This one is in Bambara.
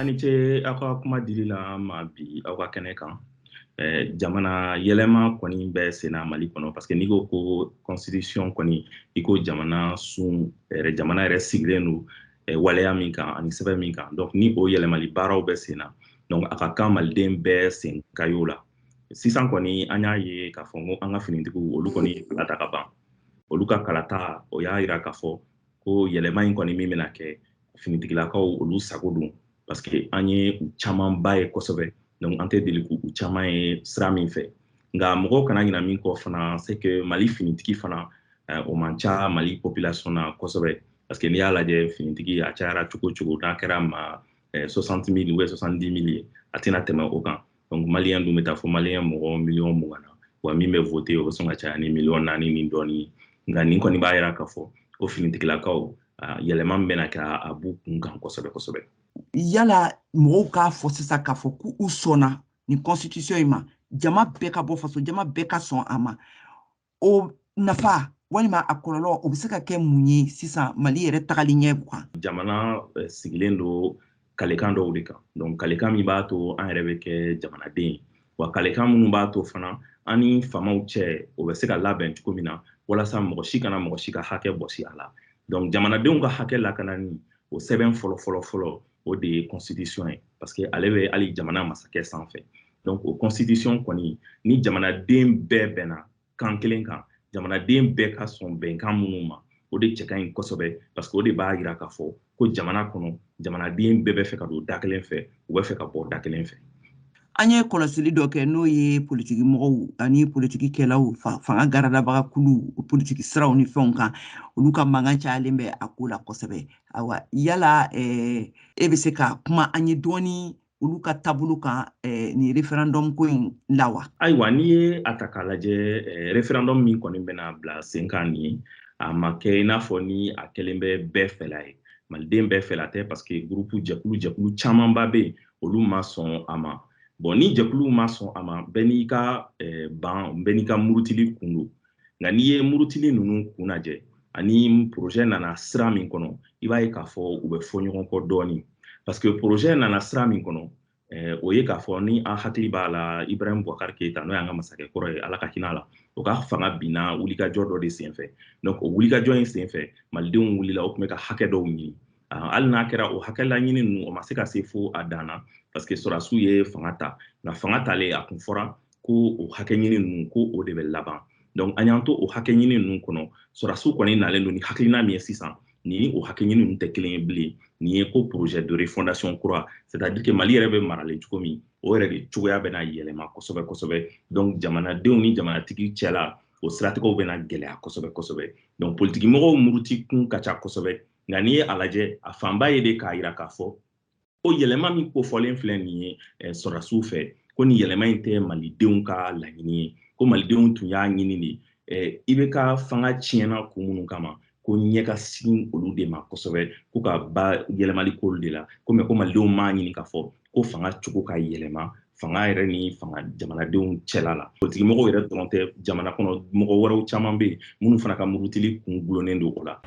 ni ce aw ka kuma dili la ma bi aw ka kɛnɛ kan. Jamana yɛlɛma kɔni bɛ sen na Mali kɔnɔ parce que n'i ko ko constitution kɔni i ko jamana jamana yɛrɛ sigilen don waleya min kan ani sɛbɛn min kan. Donc ni o yɛlɛmali baaraw bɛ sen na. Donc a ka kan maliden bɛɛ sen ka y'o la. Sisan kɔni an y'a ye k'a fɔ ko an ka finitigiw olu kɔni kalata ka ban. Olu ka kalata o y'a yira k'a fɔ ko yɛlɛma in kɔni min bɛna kɛ finitigilakaw olu sago don parce que an ye u camanba ye kosɛbɛ. Donc an tɛ deli k'u caman ye sira min fɛ. Nka mɔgɔw kana ɲina min kɔ fana c'est que Mali finitigi fana o man ca Mali population na kosɛbɛ parce que n'i y'a lajɛ finitigi a cayara cogo cogo n'a kɛra ma 60,000 ou 70,000 ye a tɛna tɛmɛ o kan. Donc maliyɛn dun bɛ taa fɔ maliyɛn mɔgɔ miliyɔn 20 na wa min bɛ voter o bɛ sɔn ka caya ni miliyɔn 4 ni dɔɔni ye. Nka nin kɔni b'a jira k'a fɔ ko finitigilakaw yɛlɛma min bɛna kɛ a b'u kun kan kosɛbɛ kosɛbɛ. Yala mɔgɔw k'a fɔ sisan k'a fɔ k'u sɔnna ni constitution in ma jama bɛɛ ka bɔ faso jama bɛɛ ka sɔn a ma o nafa walima a kɔlɔlɔ o bɛ se ka kɛ mun ye sisan Mali yɛrɛ tagali ɲɛ kan. Jamana sigilen don kalekan dɔw de kan. Donc kalekan min b'a to an yɛrɛ bɛ kɛ jamanaden ye wa kalekan minnu b'a to fana an ni famaw cɛ o bɛ se ka labɛn cogo min na walasa mɔgɔ si kana mɔgɔ si ka hakɛ bɔsi a la. Donc jamanadenw ka hakɛ lakanani o sɛbɛn fɔlɔ o de ye constitution ye parce que ale bɛ hali jamana masakɛ sanfɛ. Donc o constitution kɔni ni jamanaden bɛɛ bɛnna kan kelen kan jamanaden bɛɛ ka sɔn bɛnkan minnu ma o de cɛ ka ɲi kosɛbɛ parce que o de b'a jira k'a fɔ ko jamana kɔnɔ jamanaden bɛɛ bɛ fɛ ka don da kelen fɛ u bɛ fɛ ka bɔ da kelen fɛ. An ye kɔlɔsili dɔ kɛ n'o ye politiki mɔgɔw ani politikikɛlaw fanga garadabaga kulu politiki siraw ni fɛnw kan olu ka mankan cayalen bɛ a ko la kosɛbɛ. Awa yala e bɛ se ka kuma an ye dɔɔni olu ka taabolo kan ni referendum ko in la wa? Ayiwa n'i ye a ta k'a lajɛ referendum min kɔni bɛna bila sen kan nin ye a ma kɛ i n'a fɔ ni a kɛlen bɛ bɛɛ fɛla ye. Maliden bɛɛ fɛla tɛ parce que jɛkulu camanba bɛ yen olu ma sɔn a ma. Bon ni jɛkuluw ma sɔn a ma bɛɛ n'i ka bɛɛ n'i ka murutili kun don. Nka n'i ye murutili ninnu kun lajɛ ani projet nana sira min kɔnɔ i b'a ye k'a fɔ u bɛ fɔ ɲɔgɔn kɔ dɔɔni parce que projet nana sira min kɔnɔ o ye k'a fɔ ni an hakili b'a la Ibrahim Boubacar Keita n'o y'an ka masakɛ kɔrɔ ye Ala ka hinɛ a la o ka fanga binna wulikajɔ dɔ de senfɛ. Donc o wulikajɔ in senfɛ malidenw wulila o tun bɛ ka hakɛ dɔw ɲini. Hali n'a kɛra o hakɛ laɲini ninnu o ma se ka se fo a dan na parce que sɔrɔdasiw ye fanga ta nka fanga talen a kun fɔra ko o hakɛ ɲini ninnu ko o de bɛ laban. Donc an y'an to o hakɛ ɲini ninnu kɔnɔ sɔrɔdasiw kɔni nalen don ni hakilina min ye sisan ni o hakɛ ɲini ninnu tɛ kelen ye bilen ni ye ko projet de refondation kura c'est-à-dire que Mali yɛrɛ bɛ maralen cogo min o yɛrɛ de cogoya bɛna yɛlɛma kosɛbɛ kosɛbɛ. Donc jamanadenw ni jamanatigi cɛla o siratigɛw bɛna gɛlɛya kosɛbɛ kosɛbɛ. Donc politikimɔgɔw muruti kun ka ca kosɛbɛ nka n'i ye a lajɛ a fanba ye de k'a jira k'a fɔ ko yɛlɛma min kofɔlen filɛ nin ye sɔrɔdasiw fɛ ko nin yɛlɛma in tɛ malidenw ka laɲini ye ko malidenw tun y'a ɲini de i bɛ ka fanga tiɲɛna kun minnu kama ko ɲɛ ka sigi olu de ma kosɛbɛ ko ka ba yɛlɛmali k'olu de la ko mɛ ko malidenw m'a ɲini k'a fɔ ko fanga cogo ka yɛlɛma fanga yɛrɛ ni fanga jamanadenw cɛla la. Politikimɔgɔw yɛrɛ dɔrɔn tɛ jamana kɔnɔ mɔgɔ wɛrɛw caman bɛ yen minnu fana ka murutili kun gulonnen don o la.